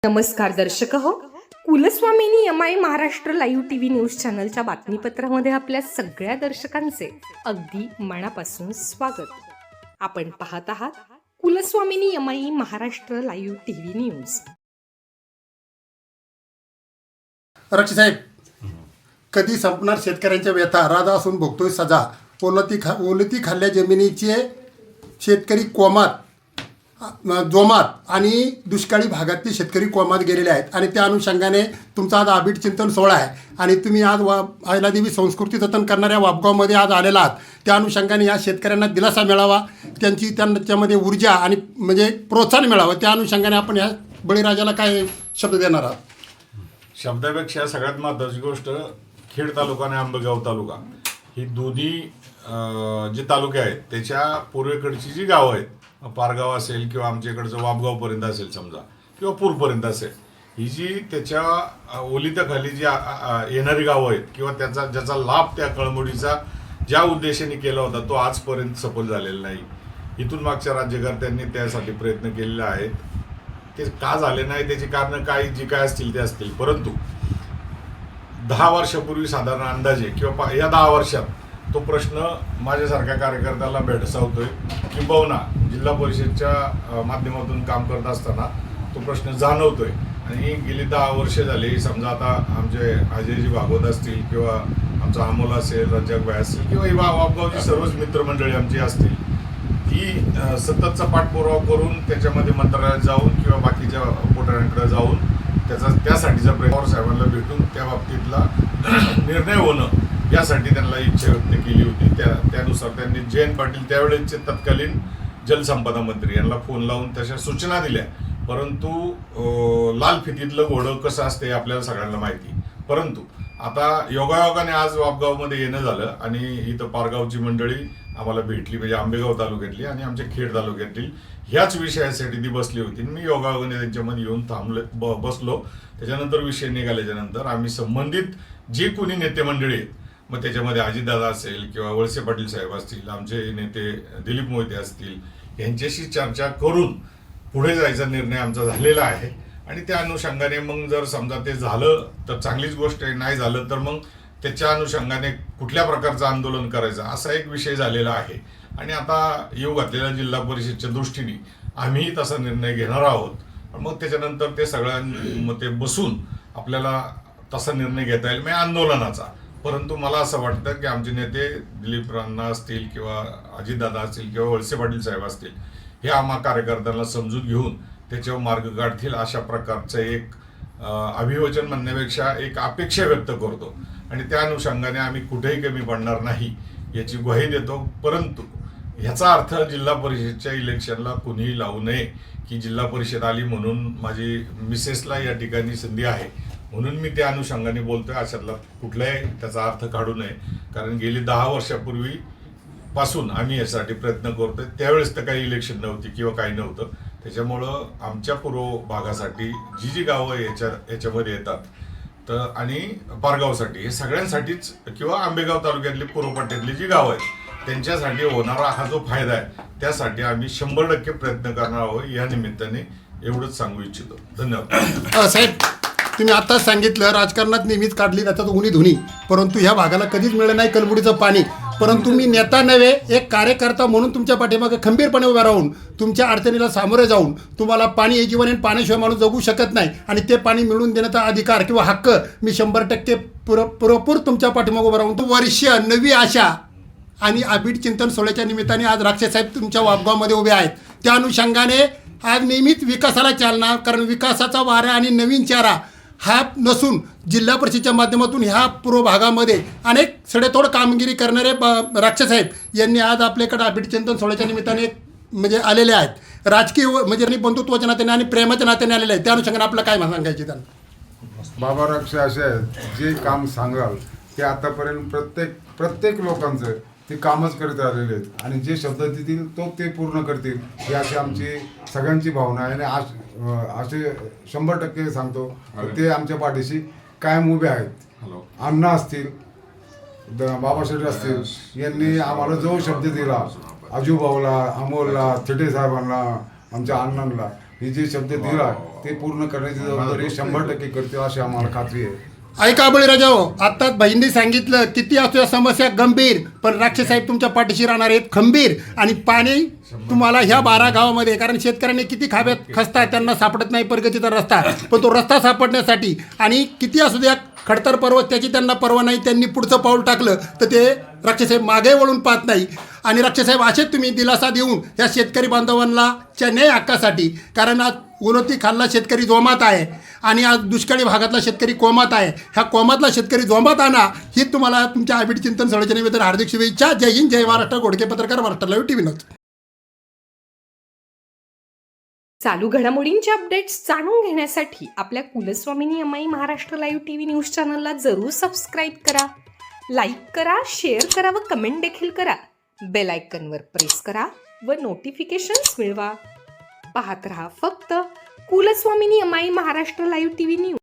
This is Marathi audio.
नमस्कार दर्शक हो, कुलस्वामिनी M I. Maharashtra live TV news चॅनलच्या बातमीपत्रामध्ये आपल्या सगळ्या दर्शकांचे अगदी मनापासून स्वागत. आपण पाहत आहात Kulswamini M I. Maharashtra live TV news. रक्षी साहेब, कधी संपणार शेतकऱ्यांच्या व्यथा? राजा असून भोगतोय सजा. ओलती खाल्ल्या जमिनीचे शेतकरी कोमात, जोमात आणि दुष्काळी भागातले शेतकरी कोमात गेलेले आहेत. आणि त्या अनुषंगाने तुमचा आज आबिट चिंतन सोहळा आहे आणि तुम्ही आज अहिल्यादेवी संस्कृती जतन करणाऱ्या वापगावमध्ये आज आलेला आहात. त्या अनुषंगाने या शेतकऱ्यांना दिलासा मिळावा, त्यांच्यामध्ये ऊर्जा आणि म्हणजे प्रोत्साहन मिळावं, त्या अनुषंगाने आपण या बळीराजाला काय शब्द देणार आहात? शब्दापेक्षा सगळ्यात महत्त्वाची गोष्ट, खेड तालुका आणि आंबेगाव तालुका ही दोन्ही जे तालुके आहेत त्याच्या पूर्वेकडची जी गावं आहेत, पारगाव असेल किंवा आमच्या इकडचं वापगावपर्यंत असेल समजा, किंवा पूरपर्यंत असेल, ही जी त्याच्या ओलिताखाली जी येणारी गावं आहेत किंवा ज्याचा लाभ त्या कळमुडीचा ज्या उद्देशाने केला होता तो आजपर्यंत सफल झालेला नाही. इथून मागच्या राज्यकर्त्यांनी त्यासाठी प्रयत्न केलेले आहेत. ते का झाले नाही त्याची कारणं जी काय असतील ते असतील, परंतु 10 वर्षापूर्वी साधारण अंदाजे किंवा या 10 वर्षात तो प्रश्न माझ्यासारख्या कार्यकर्त्याला भेडसावतोय. किंबहुना जिल्हा परिषदच्या माध्यमातून काम करत असताना तो प्रश्न जाणवतोय. आणि गेली 10 वर्ष झाली, समजा आता आमचे अजयजी भागवत असतील किंवा आमचा अमोल असेल, रज्जाकबाई असतील किंवा ही वापगावची सर्वच मित्रमंडळी आमची असतील, ती सततचा पाठपुरावा करून त्याच्यामध्ये मंत्रालयात जाऊन किंवा बाकीच्या पोटाऱ्यांकडे जाऊन त्यासाठीचा पवार साहेबांना भेटून त्या बाबतीतला निर्णय होणं यासाठी त्यांना इच्छा व्यक्त केली होती. त्यानुसार त्यांनी जयंत पाटील त्यावेळेचे तत्कालीन जलसंपदा मंत्री यांना फोन लावून तशा सूचना दिल्या. परंतु लाल फितीतलं घोडं कसं असते आपल्याला सगळ्यांना माहिती. परंतु आता योगायोगाने आज वापगावमध्ये येणं झालं आणि इथं पारगावची मंडळी आम्हाला भेटली, म्हणजे आंबेगाव तालुक्यातली आणि आमच्या खेड तालुक्यातील, ह्याच विषयासाठी ती बसली होती. मी योगायोगाने त्यांच्यामध्ये येऊन बसलो. त्याच्यानंतर विषय निघाल्याच्यानंतर आम्ही संबंधित जे कोणी नेते मंडळी आहेत, मग त्याच्यामध्ये अजितदादा असेल किंवा वळसे पाटील साहेब असतील, आमचे नेते दिलीप मोहिते असतील, यांच्याशी चर्चा करून पुढे जायचा निर्णय आमचा झालेला आहे. आणि त्या अनुषंगाने मग जर समजा ते झालं तर चांगलीच गोष्ट आहे, नाही झालं तर मग त्याच्या अनुषंगाने कुठल्या प्रकारचं आंदोलन करायचं असा एक विषय झालेला आहे. आणि आता येऊ घातलेल्या जिल्हा परिषदच्या दृष्टीने आम्हीही तसा निर्णय घेणार आहोत. मग त्याच्यानंतर ते सगळ्यांमध्ये बसून आपल्याला तसा निर्णय घेता येईल, म्हणजे आंदोलनाचा. परंतु मला असं वाटतं की आमचे नेते दिलीप राणा असतील किंवा अजितदादा असतील किंवा वळसे पाटील साहेब असतील, हे आम्हा कार्यकर्त्यांना समजून घेऊन त्याच्यावर मार्ग काढतील अशा प्रकारचं एक अभिवचन म्हणण्यापेक्षा एक अपेक्षा व्यक्त करतो. आणि त्या अनुषंगाने आम्ही कुठेही कमी पडणार नाही याची ग्वाही देतो. परंतु ह्याचा अर्थ जिल्हा परिषदच्या इलेक्शनला कुणीही लावू नये की जिल्हा परिषद आली म्हणून माझी मिसेसला या ठिकाणी संधी आहे म्हणून मी त्या अनुषंगाने बोलतोय, अशातला कुठलाही त्याचा अर्थ काढू नये. कारण गेली 10 वर्षापूर्वी पासून आम्ही यासाठी प्रयत्न करतोय. त्यावेळेस तर काही इलेक्शन नव्हती किंवा काही नव्हतं. त्याच्यामुळं आमच्या पूर्व भागासाठी जी गावं याच्यामध्ये येतात तर आणि पारगावसाठी, हे सगळ्यांसाठीच किंवा आंबेगाव तालुक्यातली पूर्वपट्ट्यातली जी गावं आहेत त्यांच्यासाठी होणारा हा जो फायदा आहे त्यासाठी आम्ही 100% प्रयत्न करणार आहोत. या निमित्ताने एवढंच सांगू इच्छितो. धन्यवाद. साहेब, तुम्ही आत्ताच सांगितलं राजकारणात नेहमीच काढली जातात उनी धुनी, परंतु ह्या भागाला कधीच मिळलं नाही कलमुडीचं पाणी. परंतु मी नेता नव्हे, एक कार्यकर्ता म्हणून तुमच्या पाठीमागे खंबीरपणे उभा राहून तुमच्या अडचणीला सामोरे जाऊन तुम्हाला पाणी हे जीवन आहे, पाण्याशिवाय माणूस जगू शकत नाही आणि ते पाणी मिळवून देण्याचा अधिकार किंवा हक्क मी 100% पुरेपूर तुमच्या पाठीमागे उभा राहून वर्ष नवी आशा आणि आबिट चिंतन सोहळ्याच्या निमित्ताने आज राक्षसाहेब तुमच्या वापगावमध्ये उभे आहेत. त्या अनुषंगाने आज नेहमीच विकासाला चालना, कारण विकासाचा वारा आणि नवीन चेहरा हा नसून जिल्हा परिषदेच्या माध्यमातून ह्या पूर्व भागामध्ये अनेक सडेतोड कामगिरी करणारे राक्षसाहेब यांनी आज आपल्याकडे आबिट चिंतन सोहळ्याच्या निमित्ताने म्हणजे आलेले आहेत. राजकीय म्हणजे बंधुत्वाच्या नात्याने आणि प्रेमाच्या नात्याने आलेले आहेत. त्या अनुषंगाने आपलं काय सांगायचे त्यांना? बाबा रक्ष असे आहेत, जे काम सांगाल ते आतापर्यंत प्रत्येक लोकांचं ते कामच करत आलेले आहेत आणि जे शब्द देतील ते पूर्ण करतील ही अशी आमची सगळ्यांची भावना आहे. आणि असे 100% सांगतो ते आमच्या पाठीशी कायम उभे आहेत. अण्णा असतील, बाबासाहेब असतील, यांनी आम्हाला जो शब्द दिला, आजूभाऊला, अमोलला, थिटे साहेबांना, आमच्या अण्णांना, हे जे शब्द दिला ते पूर्ण करण्याची जबाबदारी 100% करतील अशी आम्हाला खात्री आहे. ऐका बळीराजा हो, आत्ताच बहिणींनी सांगितलं किती असू या समस्या गंभीर, पण राक्षस साहेब तुमच्या पाठीशी राहणार आहेत खंबीर. आणि पाणी तुम्हाला ह्या 12 गावामध्ये, कारण शेतकऱ्यांनी किती खाब्यात खसतात, त्यांना सापडत नाही प्रगतीचा रस्ता, पण तो रस्ता सापडण्यासाठी आणि किती असू द्या खडतर पर्वत त्याची त्यांना पर्वा नाही, त्यांनी पुढचं पाऊल टाकलं तर ते राक्षसाहेब मागे वळून पाहत नाही. आणि राक्षसाहेब असेच तुम्ही दिलासा देऊन या शेतकरी बांधवांना च्या न्याय हक्कासाठी, कारण आज उन्नती खाल्ला शेतकरी जोमात आहे आणि आज दुष्काळी भागातला शेतकरी कोमात आहे, ह्या कोमातला शेतकरी जोमात आणा ही तुम्हाला तुमच्या आबिड चिंतन सळच्या निमित्तानं हार्दिक शुभेच्छा. जय हिंद, जय महाराष्ट्र. घोडके पत्रकार, महाराष्ट्र लाईव्ह टीव्ही न्यूज. चालू घडामोडींचे अपडेट्स जाणून घेण्यासाठी आपल्या कुलस्वामिनी अमाई महाराष्ट्र लाईव्ह टीव्ही न्यूज चॅनलला जरूर सबस्क्राईब करा, लाईक करा, शेअर करा व कमेंट देखील करा. बेल आयकॉनवर प्रेस करा व नोटिफिकेशन्स मिळवा. पाहत रहा फक्त कुलस्वामिनी अमाई महाराष्ट्र लाईव्ह टीव्ही न्यूज.